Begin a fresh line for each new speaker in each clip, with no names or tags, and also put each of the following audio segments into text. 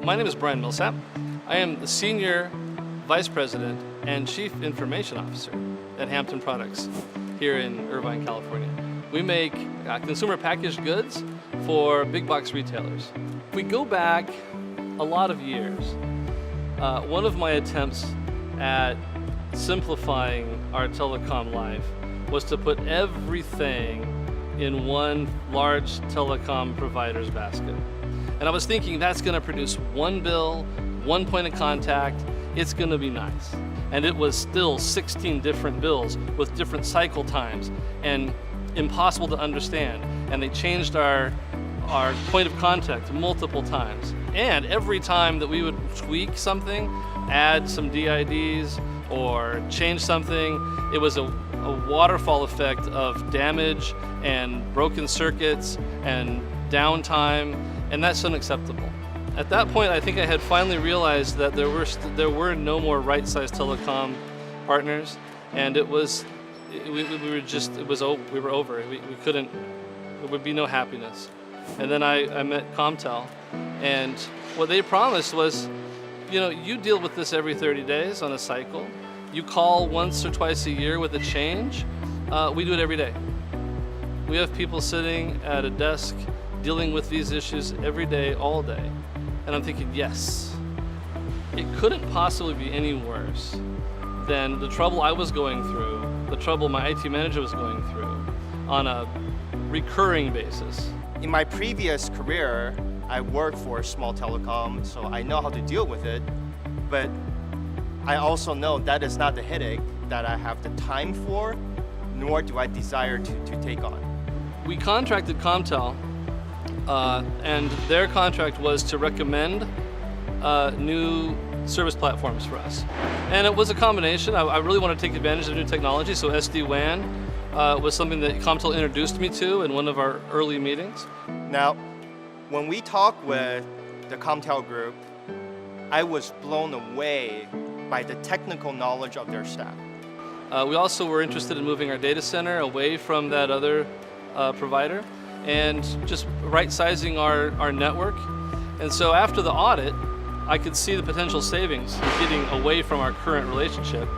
My name is Brian Millsap. I am the Senior Vice President and Chief Information Officer at Hampton Products here in Irvine, California. We make consumer packaged goods for big box retailers. If we go back a lot of years, one of my attempts at simplifying our telecom life was to put everything in one large telecom provider's basket. And I was thinking that's going to produce one bill, one point of contact, it's going to be nice. And it was still 16 different bills with different cycle times and impossible to understand. And they changed our point of contact multiple times. And every time that we would tweak something, add some DIDs or change something, it was a waterfall effect of damage and broken circuits and downtime, and that's unacceptable. At that point, I think I had finally realized that there were no more right-sized telecom partners, and we were over. We couldn't. There would be no happiness. And then I met Comtel, and what they promised was, you deal with this every 30 days on a cycle. You call once or twice a year with a change. We do it every day. We have people sitting at a desk dealing with these issues every day, all day. And I'm thinking, yes, it couldn't possibly be any worse than the trouble I was going through, the trouble my IT manager was going through on a recurring basis.
In my previous career, I worked for a small telecom, so I know how to deal with it, but I also know that is not the headache that I have the time for, nor do I desire to take on.
We contracted Comtel, and their contract was to recommend new service platforms for us. And it was a combination. I really want to take advantage of new technology, so SD-WAN was something that Comtel introduced me to in one of our early meetings.
Now, when we talked with the Comtel group, I was blown away by the technical knowledge of their staff.
We also were interested in moving our data center away from that other provider and just right-sizing our network. And so after the audit, I could see the potential savings in getting away from our current relationship.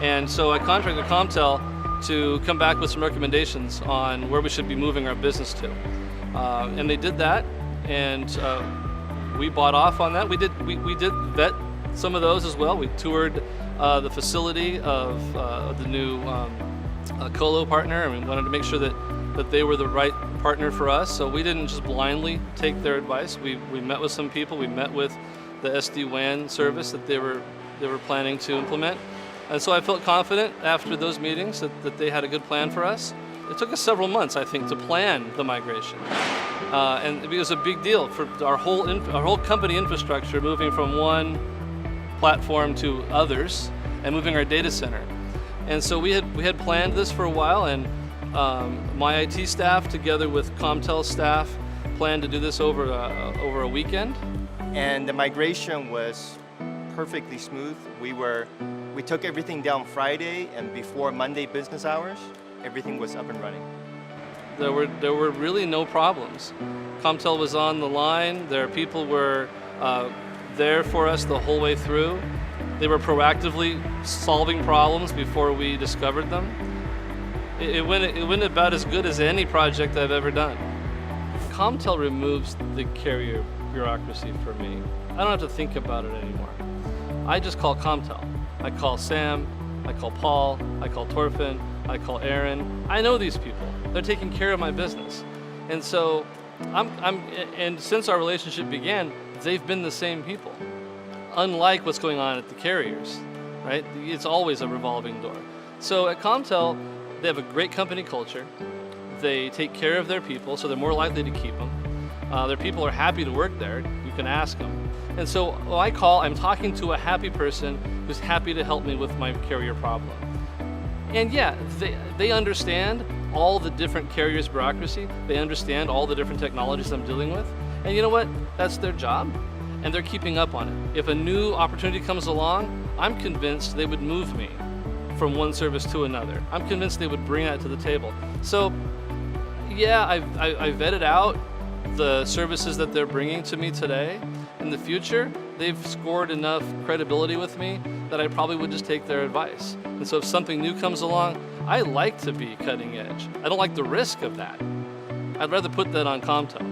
And so I contracted Comtel to come back with some recommendations on where we should be moving our business to. And they did that, and we bought off on that. We did vet some of those as well. We toured the facility of the new colo partner, and we wanted to make sure that they were the right partner for us. So we didn't just blindly take their advice. We met with some people. We met with the SD-WAN service that they were planning to implement. And so I felt confident after those meetings that they had a good plan for us. It took us several months, I think, to plan the migration. And it was a big deal for our whole company infrastructure, moving from one platform to others and moving our data center. And so we had planned this for a while, and my IT staff together with Comtel staff planned to do this over a weekend.
And the migration was perfectly smooth. We took everything down Friday, and before Monday business hours, everything was up and running.
There were really no problems. Comtel was on the line. Their people were there for us the whole way through. They were proactively solving problems before we discovered them. It went about as good as any project I've ever done. Comtel removes the carrier bureaucracy for me. I don't have to think about it anymore. I just call Comtel. I call Sam, I call Paul, I call Torfin, I call Aaron. I know these people. They're taking care of my business. And so, and since our relationship began, they've been the same people. Unlike what's going on at the carriers, right? It's always a revolving door. So at Comtel, they have a great company culture. They take care of their people, so they're more likely to keep them. Their people are happy to work there. You can ask them. And so when I call, I'm talking to a happy person who's happy to help me with my carrier problem. And yeah, they understand all the different carriers' bureaucracy. They understand all the different technologies I'm dealing with. And you know what? That's their job, and they're keeping up on it. If a new opportunity comes along, I'm convinced they would move me from one service to another. I'm convinced they would bring that to the table. So yeah, I vetted out the services that they're bringing to me today, in the future, they've scored enough credibility with me that I probably would just take their advice. And so if something new comes along, I like to be cutting edge. I don't like the risk of that. I'd rather put that on Comtel.